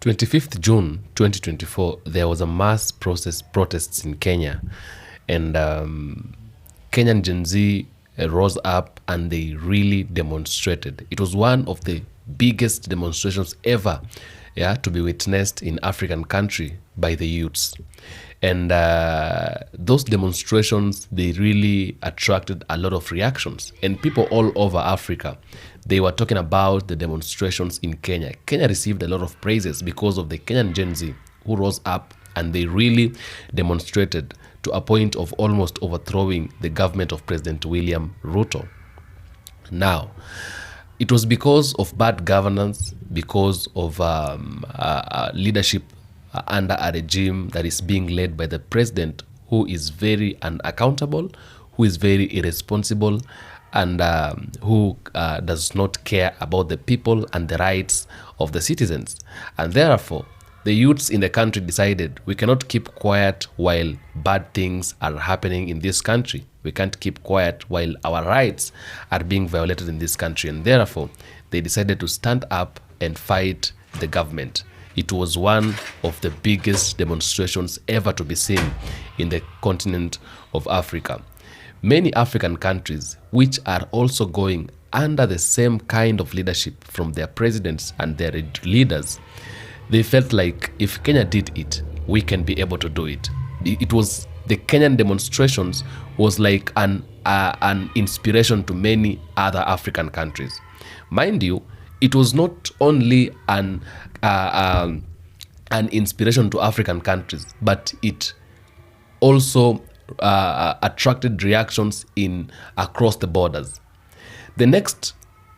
25th June 2024, there was a mass protests in Kenya, and Kenyan Gen Z rose up and they really demonstrated. It was one of the biggest demonstrations ever, to be witnessed in African country by the youths. And those demonstrations, they really attracted a lot of reactions. And people all over Africa, they were talking about the demonstrations in Kenya. Kenya received a lot of praises because of the Kenyan Gen Z who rose up and they really demonstrated to a point of almost overthrowing the government of President William Ruto. Now, it was because of bad governance, because of leadership under a regime that is being led by the president who is very unaccountable, who is very irresponsible, and who does not care about the people and the rights of the citizens. And therefore, the youths in the country decided we cannot keep quiet while bad things are happening in this country. We can't keep quiet while our rights are being violated in this country. And therefore, they decided to stand up and fight the government. It was one of the biggest demonstrations ever to be seen in the continent of Africa. Many African countries, which are also going under the same kind of leadership from their presidents and their leaders, they felt like if Kenya did it, we can be able to do it. It was the Kenyan demonstrations was like an inspiration to many other African countries. Mind you, it was not only an inspiration to African countries, but it also attracted reactions across the borders. The next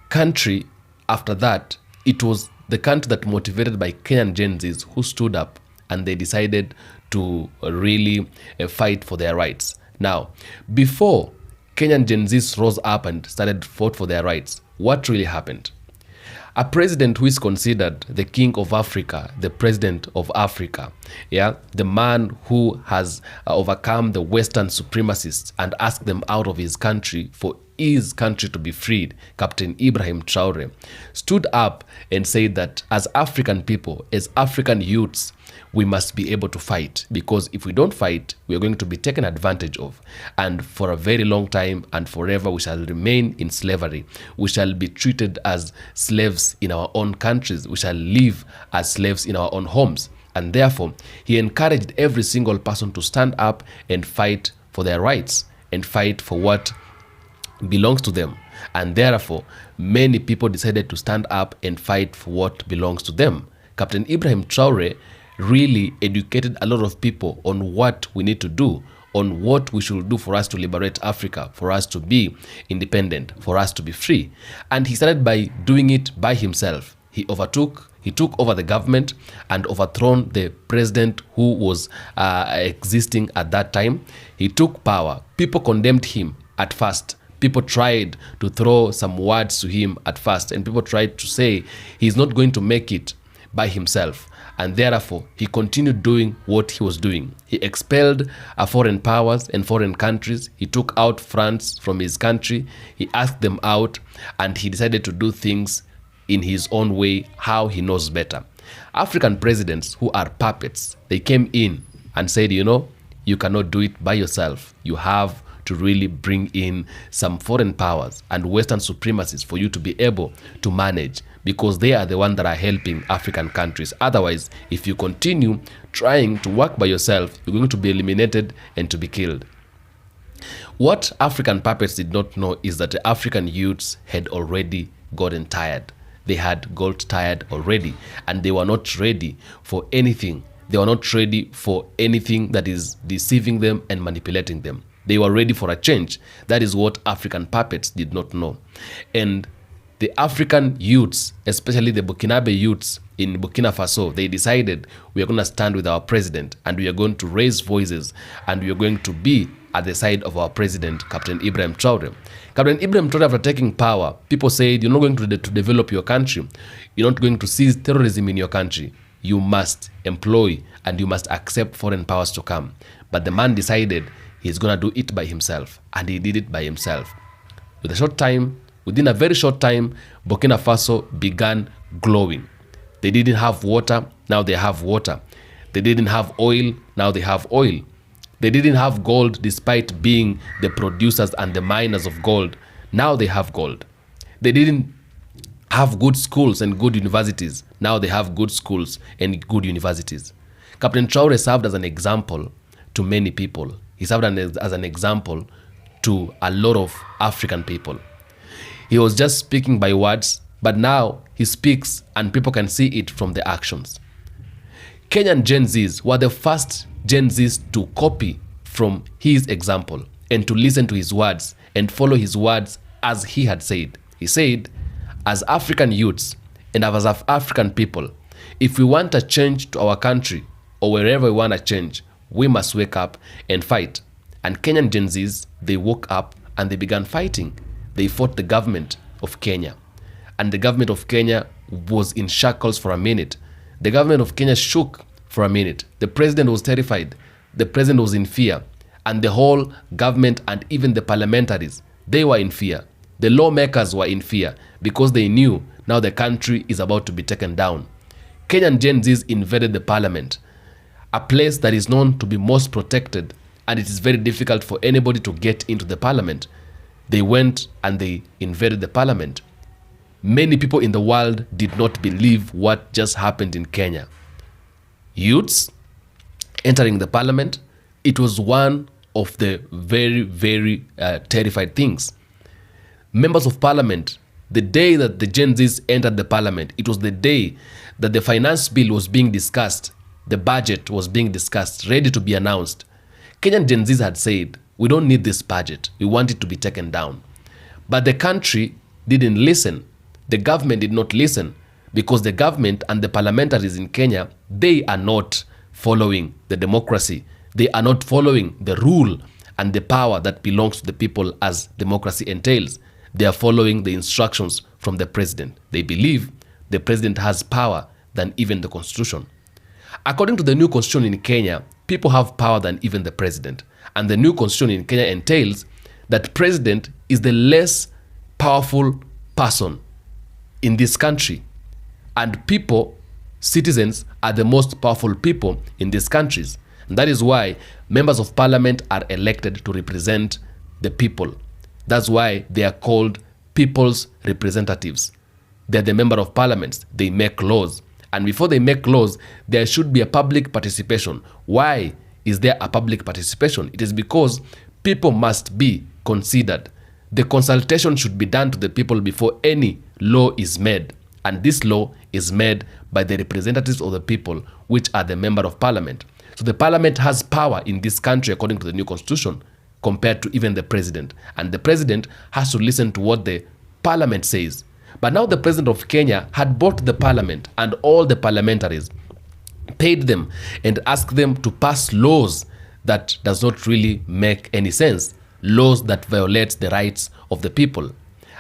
country after that, it was the country that motivated by Kenyan Gen Zs who stood up and they decided to really fight for their rights. Now, before Kenyan Gen Zs rose up and started fought for their rights, what really happened? A president who is considered the king of Africa, the president of Africa, the man who has overcome the Western supremacists and asked them out of his country for his country to be freed, Captain Ibrahim Traoré, stood up and said that as African people, as African youths, we must be able to fight, because if we don't fight, we are going to be taken advantage of. And for a very long time and forever, we shall remain in slavery. We shall be treated as slaves in our own countries. We shall live as slaves in our own homes. And therefore, he encouraged every single person to stand up and fight for their rights and fight for what belongs to them. And therefore, many people decided to stand up and fight for what belongs to them. Captain Ibrahim Traoré really educated a lot of people on what we need to do, on what we should do for us to liberate Africa, for us to be independent, for us to be free. And he started by doing it by himself. He took over the government and overthrown the president who was existing at that time. He took power. People condemned him at first. People tried to throw some words to him at first, and people tried to say he's not going to make it by himself. And therefore, he continued doing what he was doing. He expelled foreign powers and foreign countries. He took out France from his country. He asked them out, and he decided to do things in his own way, how he knows better. African presidents who are puppets, they came in and said, you cannot do it by yourself. You have to really bring in some foreign powers and Western supremacists for you to be able to manage, because they are the ones that are helping African countries. Otherwise, if you continue trying to work by yourself, you're going to be eliminated and to be killed. What African puppets did not know is that the African youths had already gotten tired. They had got tired already, and they were not ready for anything. They were not ready for anything that is deceiving them and manipulating them. They were ready for a change. That is what African puppets did not know. And the African youths, especially the Burkinabe youths in Burkina Faso, they decided we are going to stand with our president, and we are going to raise voices, and we are going to be at the side of our president, Captain Ibrahim Traoré. Captain Ibrahim Traoré, after taking power, people said, you're not going to develop your country. You're not going to seize terrorism in your country. You must employ and you must accept foreign powers to come. But the man decided he's going to do it by himself, and he did it by himself. Within a very short time, Burkina Faso began glowing. They didn't have water, now they have water. They didn't have oil, now they have oil. They didn't have gold despite being the producers and the miners of gold. Now they have gold. They didn't have good schools and good universities. Now they have good schools and good universities. Captain Traoré served as an example to many people. He served as an example to a lot of African people. He was just speaking by words, but now he speaks and people can see it from the actions. Kenyan Gen Zs were the first Gen Zs to copy from his example and to listen to his words and follow his words as he had said. He said, as African youths and as African people, if we want a change to our country or wherever we want a change, we must wake up and fight. And Kenyan Gen Zs, they woke up and they began fighting. They fought the government of Kenya. And the government of Kenya was in shackles for a minute. The government of Kenya shook for a minute. The president was terrified. The president was in fear. And the whole government and even the parliamentaries, they were in fear. The lawmakers were in fear because they knew now the country is about to be taken down. Kenyan Gen Zs invaded the parliament, a place that is known to be most protected, and it is very difficult for anybody to get into the parliament. They went and they invaded the parliament. Many people in the world did not believe what just happened in Kenya. Youths entering the parliament, it was one of the very, very terrified things. Members of parliament, the day that the Gen Zs entered the parliament, it was the day that the finance bill was being discussed, the budget was being discussed, ready to be announced. Kenyan Gen Zs had said, we don't need this budget, we want it to be taken down. But the country didn't listen. The government did not listen because the government and the parliamentaries in Kenya, they are not following the democracy. They are not following the rule and the power that belongs to the people as democracy entails. They are following the instructions from the president. They believe the president has power than even the constitution. According to the new constitution in Kenya, people have power than even the president. And the new constitution in Kenya entails that president is the less powerful person in this country. And people, citizens, are the most powerful people in these countries. And that is why members of parliament are elected to represent the people. That's why they are called people's representatives. They're the member of parliaments. They make laws. And before they make laws, there should be a public participation. Why is there a public participation? It is because people must be considered. The consultation should be done to the people before any law is made. And this law is made by the representatives of the people, which are the member of parliament. So the parliament has power in this country according to the new constitution compared to even the president. And the president has to listen to what the parliament says. But now the president of Kenya had bought the parliament and all the parliamentaries, paid them and asked them to pass laws that does not really make any sense, laws that violate the rights of the people.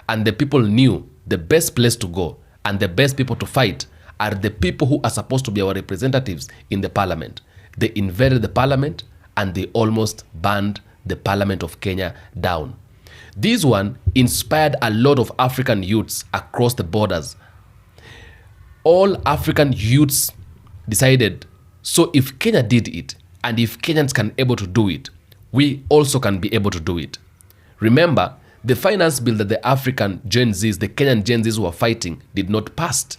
And the people knew the best place to go and the best people to fight are the people who are supposed to be our representatives in the parliament. They invaded the parliament and they almost burned the parliament of Kenya down. This one inspired a lot of African youths across the borders. All African youths decided, so if Kenya did it, and if Kenyans can able to do it, we also can be able to do it. Remember, the finance bill that the African Gen Zs, the Kenyan Gen Zs were fighting did not pass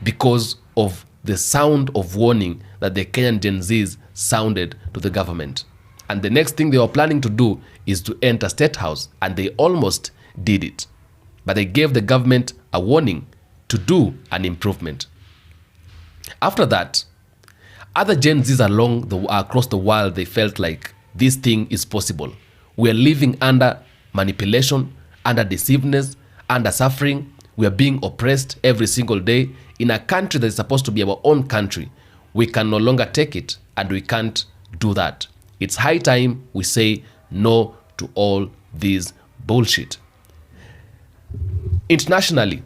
because of the sound of warning that the Kenyan Gen Zs sounded to the government. And the next thing they were planning to do is to enter State House, and they almost did it. But they gave the government a warning to do an improvement. After that, other Gen Zs across the world, they felt like this thing is possible. We are living under manipulation, under deceiveness, under suffering. We are being oppressed every single day in a country that is supposed to be our own country. We can no longer take it, and we can't do that. It's high time we say no to all this bullshit. Internationally,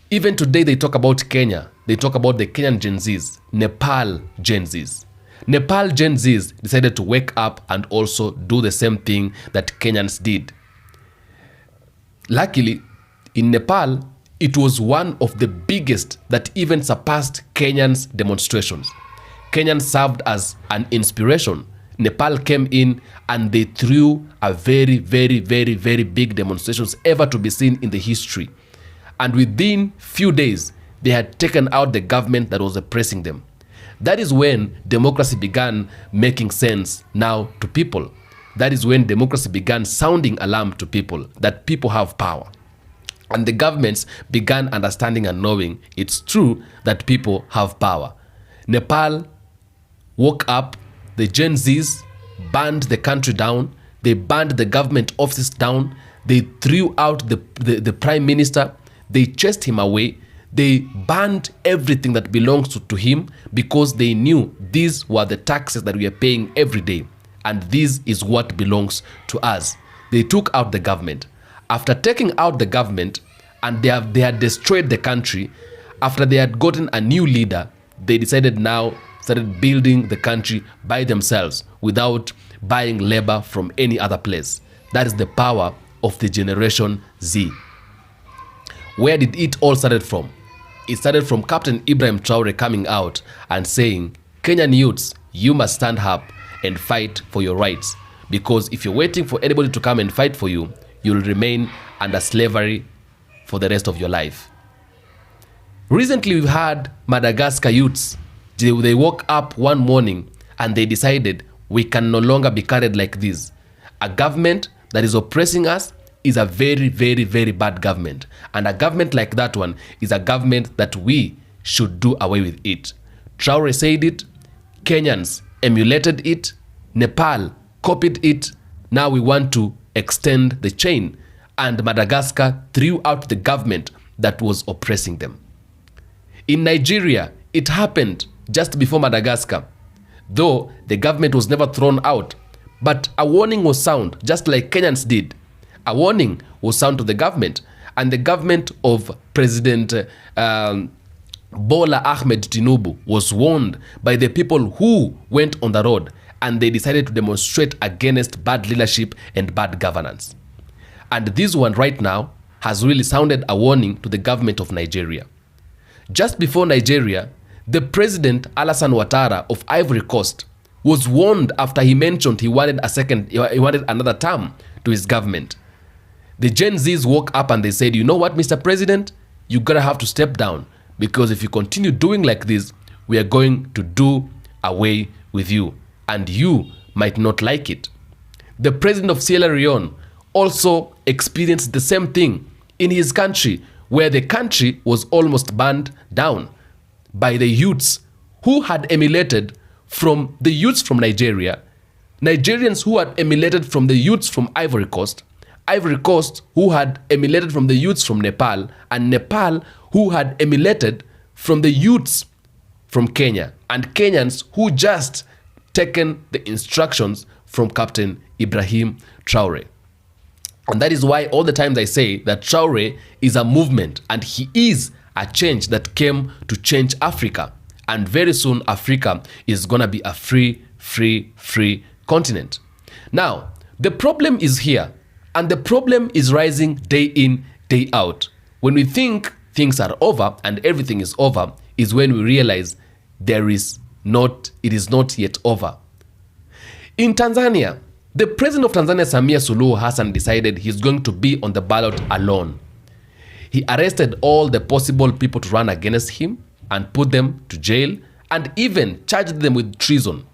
even today they talk about Kenya. They talk about the Kenyan Gen Zs, Nepal Gen Zs. Nepal Gen Zs decided to wake up and also do the same thing that Kenyans did. Luckily, in Nepal, it was one of the biggest that even surpassed Kenyan's demonstrations. Kenyan served as an inspiration. Nepal came in and they threw a very, very, very, very big demonstrations ever to be seen in the history. And within few days, they had taken out the government that was oppressing them. That is when democracy began making sense now to people. That is when democracy began sounding alarm to people, that people have power. And the governments began understanding and knowing it's true that people have power. Nepal woke up, the Gen Zs burned the country down, they burned the government offices down, they threw out the prime minister, they chased him away, they banned everything that belongs to him because they knew these were the taxes that we are paying every day and this is what belongs to us. They took out the government. After taking out the government and they had destroyed the country, after they had gotten a new leader, they decided now started building the country by themselves without buying labor from any other place. That is the power of the Generation Z. Where did it all started from? It started from Captain Ibrahim Traoré coming out and saying, Kenyan youths, you must stand up and fight for your rights. Because if you're waiting for anybody to come and fight for you, you'll remain under slavery for the rest of your life. Recently, we've had Madagascar youths. They woke up one morning and they decided we can no longer be carried like this. A government that is oppressing us is a very, very, very bad government. And a government like that one is a government that we should do away with it. Traoré said it, Kenyans emulated it, Nepal copied it. Now we want to extend the chain. And Madagascar threw out the government that was oppressing them. In Nigeria, it happened just before Madagascar, though the government was never thrown out. But a warning was sound, just like Kenyans did. A warning was sound to the government, and the government of President Bola Ahmed Tinubu was warned by the people who went on the road, and they decided to demonstrate against bad leadership and bad governance. And this one right now has really sounded a warning to the government of Nigeria. Just before Nigeria, the president Alassane Ouattara of Ivory Coast was warned after he mentioned he wanted another term to his government. The Gen Zs woke up and they said, you know what, Mr. President, you're gonna have to step down because if you continue doing like this, we are going to do away with you and you might not like it. The president of Sierra Leone also experienced the same thing in his country, where the country was almost burned down by the youths who had emulated from the youths from Nigeria, Nigerians who had emulated from the youths from Ivory Coast who had emulated from the youths from Nepal, and Nepal who had emulated from the youths from Kenya, and Kenyans who just taken the instructions from Captain Ibrahim Traoré. And that is why all the times I say that Traoré is a movement and he is a change that came to change Africa. And very soon Africa is going to be a free continent. Now, the problem is here, and the problem is rising day in, day out. When we think things are over and everything is over is when we realize it is not yet over. In Tanzania, the president of Tanzania, Samia Suluhu Hassan, decided he's going to be on the ballot alone. He arrested all the possible people to run against him and put them to jail and even charged them with treason.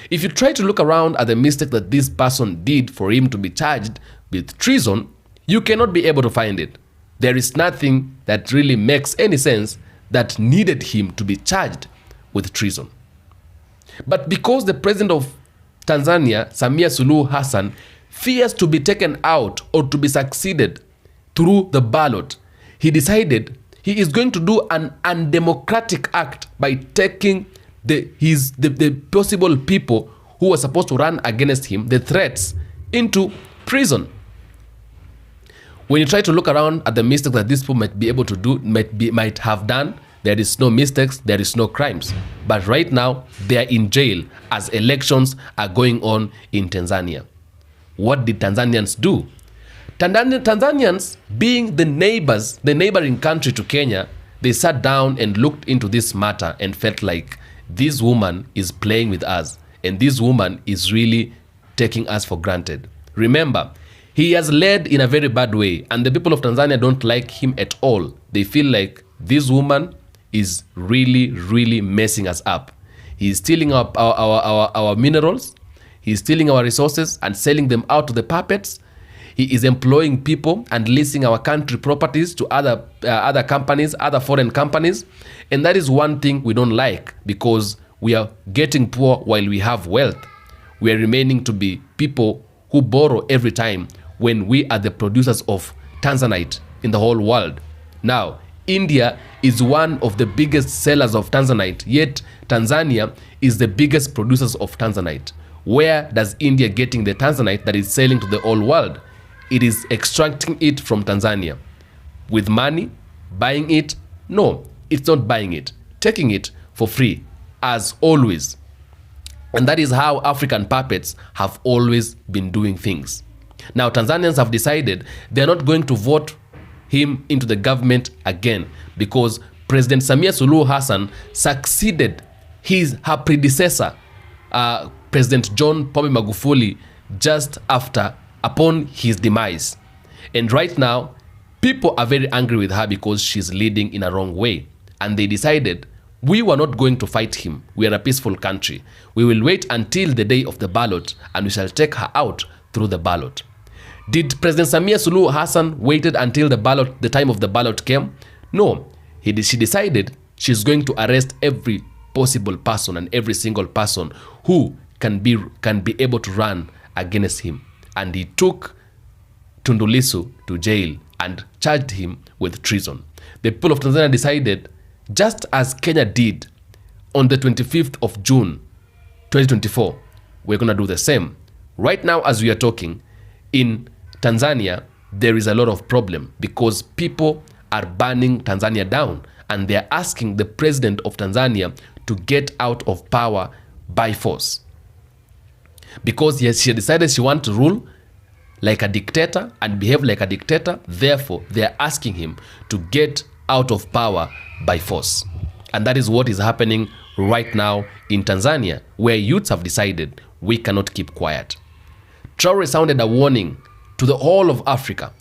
If you try to look around at the mistake that this person did for him to be charged with treason, you cannot be able to find it. There is nothing that really makes any sense that needed him to be charged with treason. But because the president of Tanzania, Samia Suluhu Hassan, fears to be taken out or to be succeeded through the ballot, he decided he is going to do an undemocratic act by taking the possible people who were supposed to run against him, the threats, into prison. When you try to look around at the mistakes that these people might be able to do, might have done, there is no mistakes, there is no crimes. But right now, they are in jail as elections are going on in Tanzania. What did Tanzanians do? Tanzanians, being the neighboring country to Kenya, they sat down and looked into this matter and felt like this woman is playing with us and this woman is really taking us for granted. Remember, he has led in a very bad way and the people of Tanzania don't like him at all. They feel like this woman is really, really messing us up. He's stealing our minerals, he's stealing our resources and selling them out to the puppets. He is employing people and leasing our country properties to other companies, other foreign companies. And that is one thing we don't like, because we are getting poor while we have wealth. We are remaining to be people who borrow every time when we are the producers of Tanzanite in the whole world. Now, India is one of the biggest sellers of Tanzanite, yet Tanzania is the biggest producers of Tanzanite. Where does India getting the Tanzanite that is selling to the whole world? It is extracting it from Tanzania. With money? Buying it? No, it's not buying it. Taking it for free, as always. And that is how African puppets have always been doing things. Now, Tanzanians have decided they're not going to vote him into the government again because President Samia Suluhu Hassan succeeded her predecessor, President John Pombe Magufuli, just upon his demise. And right now, people are very angry with her because she's leading in a wrong way. And they decided, we were not going to fight him. We are a peaceful country. We will wait until the day of the ballot and we shall take her out through the ballot. Did President Samia Suluhu Hassan waited until the time of the ballot came? No. She decided she's going to arrest every possible person and every single person who can be able to run against him. And he took Tundu Lissu to jail and charged him with treason. The people of Tanzania decided, just as Kenya did on the 25th of June 2024, we're going to do the same. Right now, as we are talking, in Tanzania, there is a lot of problem because people are burning Tanzania down and they're asking the president of Tanzania to get out of power by force. Because yes, she decided she wants to rule like a dictator and behave like a dictator. Therefore, they're asking him to get out of power by force. And that is what is happening right now in Tanzania, where youths have decided we cannot keep quiet. Traoré sounded a warning to the whole of Africa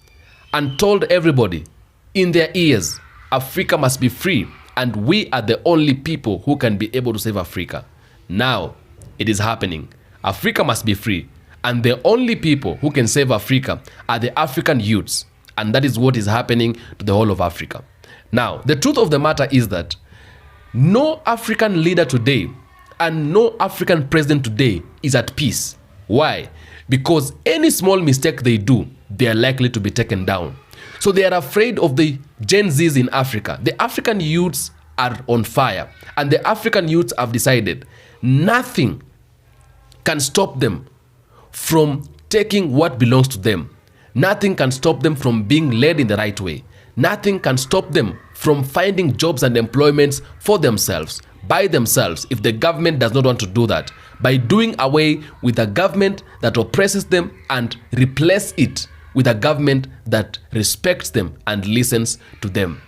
and told everybody in their ears, Africa must be free and we are the only people who can be able to save Africa. Now, it is happening. Africa must be free. And the only people who can save Africa are the African youths. And that is what is happening to the whole of Africa. Now, the truth of the matter is that no African leader today and no African president today is at peace. Why? Because any small mistake they do, they are likely to be taken down. So they are afraid of the Gen Zs in Africa. The African youths are on fire. And the African youths have decided nothing can stop them from taking what belongs to them. Nothing can stop them from being led in the right way. Nothing can stop them from finding jobs and employments for themselves, by themselves, if the government does not want to do that, by doing away with a government that oppresses them and replace it with a government that respects them and listens to them.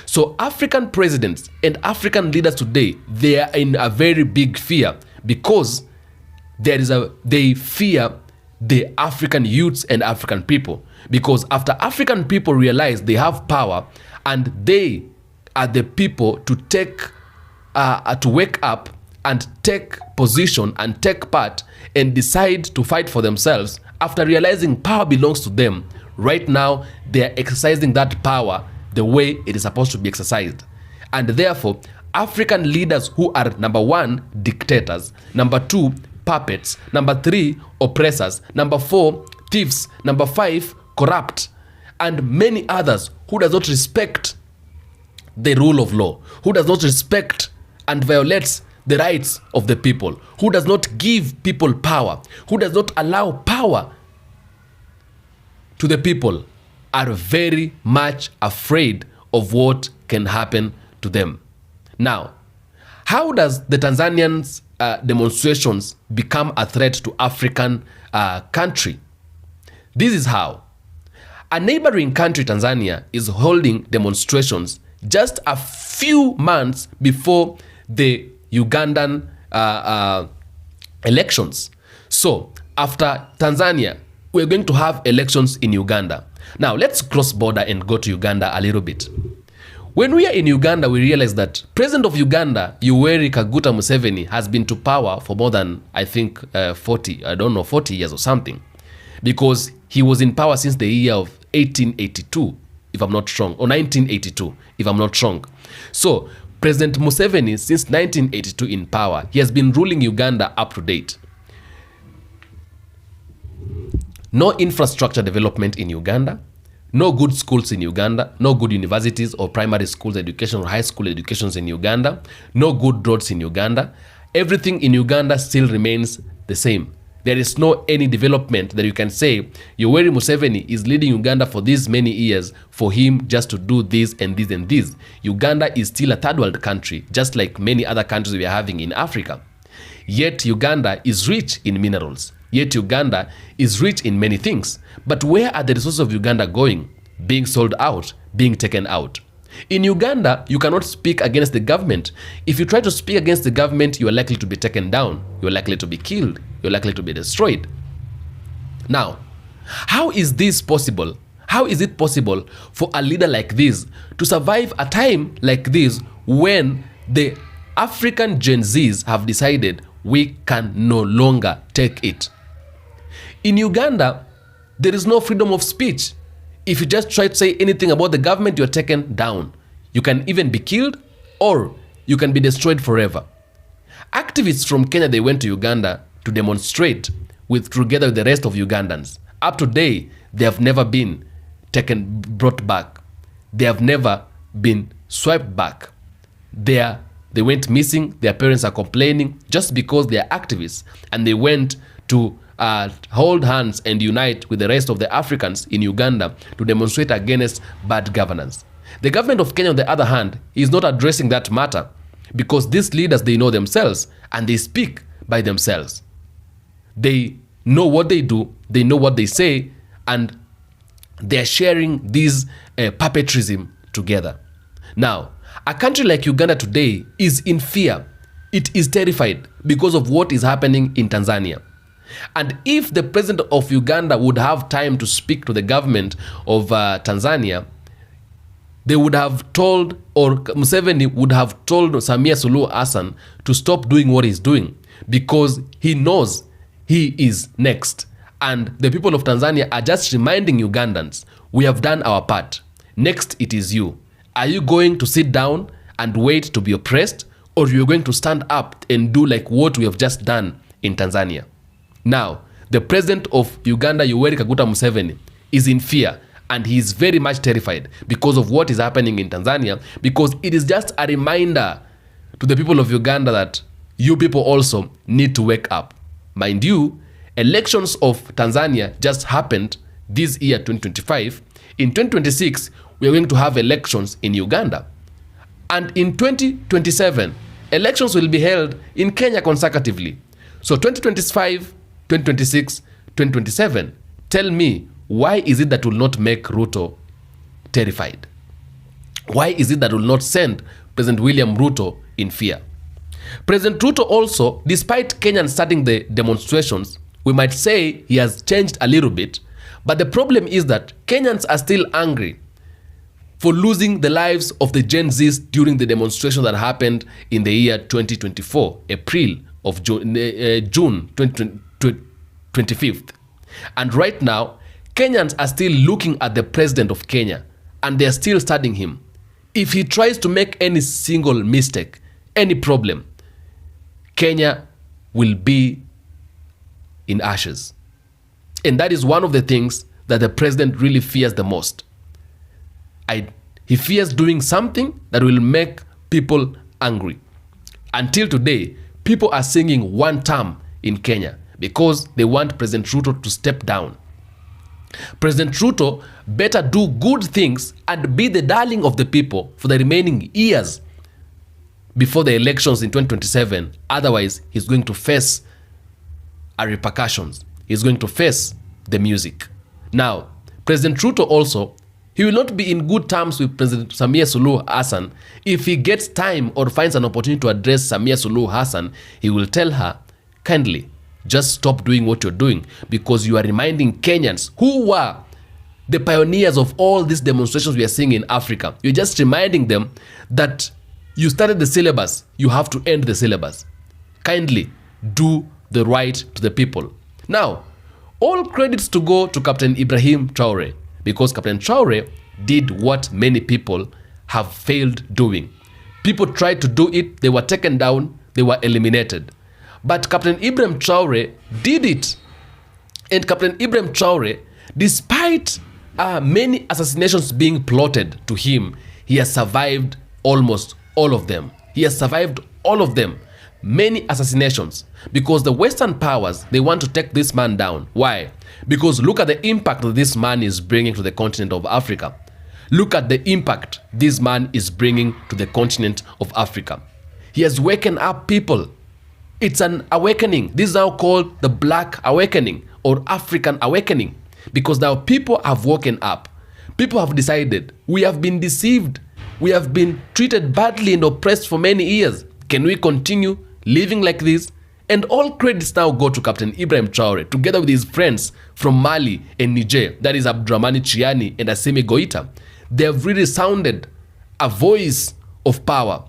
So African presidents and African leaders today, they are in a very big fear because they fear the African youths and African people. Because after African people realize they have power and they are the people to wake up and take position and take part and decide to fight for themselves, after realizing power belongs to them, right now they are exercising that power the way it is supposed to be exercised. And therefore, African leaders who are number 1, dictators, number 2, puppets, number 3, oppressors, number 4, thieves, number 5, corrupt, and many others who does not respect the rule of law, who does not respect and violates the rights of the people, who does not give people power, who does not allow power to the people, are very much afraid of what can happen to them. Now, how does the Tanzanians demonstrations become a threat to African country? This is how. A neighboring country, Tanzania, is holding demonstrations just a few months before the Ugandan elections. So after Tanzania, we're going to have elections in Uganda. Now let's cross border and go to Uganda a little bit. When we are in Uganda, we realize that President of Uganda, Yoweri Kaguta Museveni, has been to power for more than, I think, 40 years or something. Because he was in power since the year of 1882, if I'm not wrong, or 1982, if I'm not wrong. So President Museveni, since 1982 in power, he has been ruling Uganda up to date. No infrastructure development in Uganda, no good schools in Uganda, no good universities or primary schools education or high school educations in Uganda, no good roads in Uganda. Everything in Uganda still remains the same. There is no any development that you can say Yoweri Museveni is leading Uganda for these many years for him just to do this and this and this. Uganda is still a third world country, just like many other countries we are having in Africa. Yet Uganda is rich in minerals. Yet Uganda is rich in many things. But where are the resources of Uganda going? Being sold out, being taken out. In Uganda, you cannot speak against the government. If you try to speak against the government, you are likely to be taken down. You are likely to be killed. You are likely to be destroyed. Now, how is this possible? How is it possible for a leader like this to survive a time like this when the African Gen Zs have decided we can no longer take it? In Uganda, there is no freedom of speech. If you just try to say anything about the government, you're taken down. You can even be killed or you can be destroyed forever. Activists from Kenya, they went to Uganda to demonstrate together with the rest of Ugandans. Up to date, they have never been brought back. They have never been swiped back. They went missing. Their parents are complaining just because they are activists and they went to hold hands and unite with the rest of the Africans in Uganda to demonstrate against bad governance. The government of Kenya, on the other hand, is not addressing that matter because these leaders, they know themselves and they speak by themselves. They know what they do, they know what they say, and they're sharing this puppetrism together. Now, a country like Uganda today is in fear. It is terrified because of what is happening in Tanzania. And if the president of Uganda would have time to speak to the government of Tanzania, they would have told, or Museveni would have told Samia Suluhu Hassan to stop doing what he's doing because he knows he is next. And the people of Tanzania are just reminding Ugandans, we have done our part. Next, it is you. Are you going to sit down and wait to be oppressed, or are you going to stand up and do like what we have just done in Tanzania? Now, the president of Uganda, Yoweri Kaguta Museveni, is in fear and he is very much terrified because of what is happening in Tanzania, because it is just a reminder to the people of Uganda that you people also need to wake up. Mind you, elections of Tanzania just happened this year, 2025. In 2026, we are going to have elections in Uganda. And in 2027, elections will be held in Kenya consecutively. So 2025, 2026, 2027. Tell me, why is it that will not make Ruto terrified? Why is it that will not send President William Ruto in fear? President Ruto also, despite Kenyans starting the demonstrations, we might say he has changed a little bit, but the problem is that Kenyans are still angry for losing the lives of the Gen Zs during the demonstration that happened in the year 2024, June 25th. And right now, Kenyans are still looking at the president of Kenya and they're still studying him. If he tries to make any single mistake, any problem, Kenya will be in ashes. And that is one of the things that the president really fears the most. He fears doing something that will make people angry. Until today, people are singing one term in Kenya because they want President Ruto to step down. President Ruto better do good things and be the darling of the people for the remaining years before the elections in 2027. Otherwise, he's going to face repercussions. He's going to face the music. Now, President Ruto also, he will not be in good terms with President Samia Suluhu Hassan. If he gets time or finds an opportunity to address Samia Suluhu Hassan, he will tell her, kindly, just stop doing what you're doing, because you are reminding Kenyans who were the pioneers of all these demonstrations we are seeing in Africa. You're just reminding them that you started the syllabus, you have to end the syllabus. Kindly do the right to the people. Now, all credits to go to Captain Ibrahim Traoré, because Captain Traoré did what many people have failed doing. People tried to do it, they were taken down, they were eliminated. But Captain Ibrahim Traoré did it. And Captain Ibrahim Traoré, despite many assassinations being plotted to him, he has survived almost all of them. He has survived all of them. Many assassinations. Because the Western powers, they want to take this man down. Why? Because look at the impact that this man is bringing to the continent of Africa. Look at the impact this man is bringing to the continent of Africa. He has waken up people. It's an awakening. This is now called the Black Awakening or African Awakening. Because now people have woken up. People have decided, we have been deceived. We have been treated badly and oppressed for many years. Can we continue living like this? And all credits now go to Captain Ibrahim Traoré, together with his friends from Mali and Niger, that is Abdurrahmane Chiani and Assimi Goïta. They have really sounded a voice of power,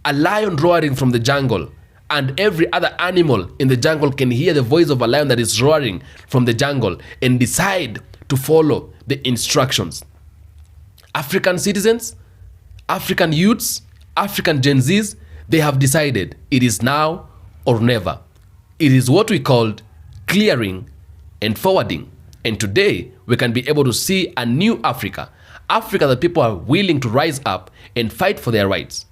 a lion roaring from the jungle, and every other animal in the jungle can hear the voice of a lion that is roaring from the jungle and decide to follow the instructions. African citizens, African youths, African Gen Zs, they have decided it is now or never. It is what we called clearing and forwarding. And today, we can be able to see a new Africa. Africa that people are willing to rise up and fight for their rights.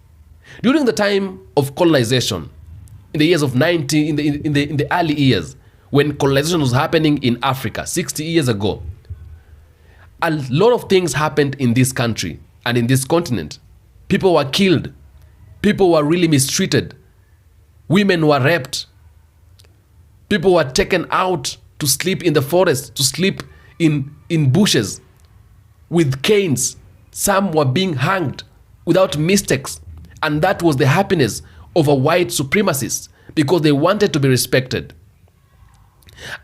During the time of colonization, in the years of in the early years, when colonization was happening in Africa 60 years ago, a lot of things happened in this country and in this continent. People were killed. People were really mistreated. Women were raped. People were taken out to sleep in the forest, to sleep in bushes with canes. Some were being hanged without mistakes. And that was the happiness of a white supremacist, because they wanted to be respected.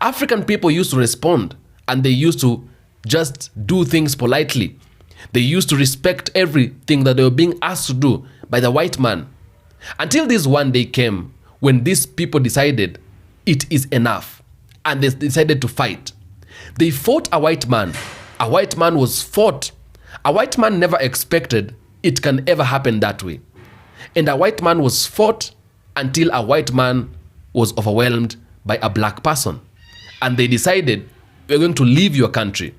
African people used to respond, and they used to just do things politely. They used to respect everything that they were being asked to do by the white man. Until this one day came when these people decided it is enough, and they decided to fight. They fought a white man. A white man was fought. A white man never expected it can ever happen that way. And a white man was fought until a white man was overwhelmed by a black person. And they decided, we're going to leave your country.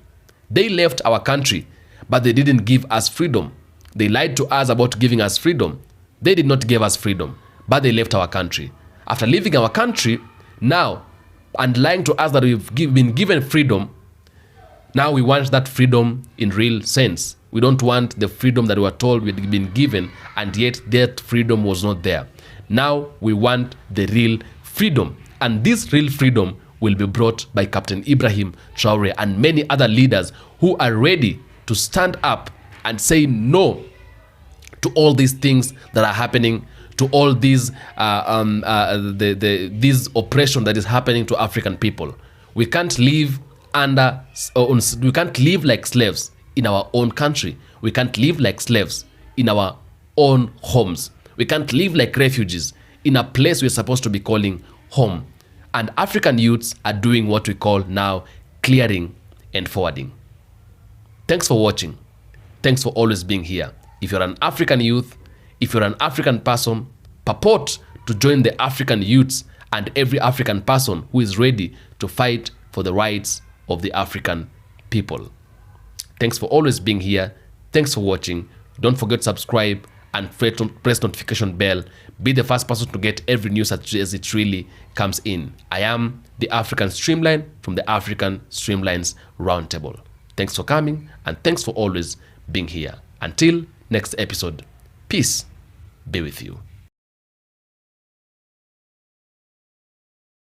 They left our country, but they didn't give us freedom. They lied to us about giving us freedom. They did not give us freedom, but they left our country. After leaving our country, now, and lying to us that we've been given freedom, now we want that freedom in real sense. We don't want the freedom that we were told we'd been given, and yet that freedom was not there. Now we want the real freedom. And this real freedom will be brought by Captain Ibrahim Traoré and many other leaders who are ready to stand up and say no to all these things that are happening, to all these this oppression that is happening to African people. We can't live we can't live like slaves in our own country. We can't live like slaves in our own homes. We can't live like refugees in a place we're supposed to be calling home. And African youths are doing what we call now clearing and forwarding. Thanks for watching. Thanks for always being here. If you're an African youth, if you're an African person, purport to join the African youths and every African person who is ready to fight for the rights of the African people. Thanks for always being here. Thanks for watching. Don't forget to subscribe and press notification bell. Be the first person to get every news as it really comes in. I am the African Streamline from the African Streamlines Roundtable. Thanks for coming, and thanks for always being here. Until next episode, peace be with you.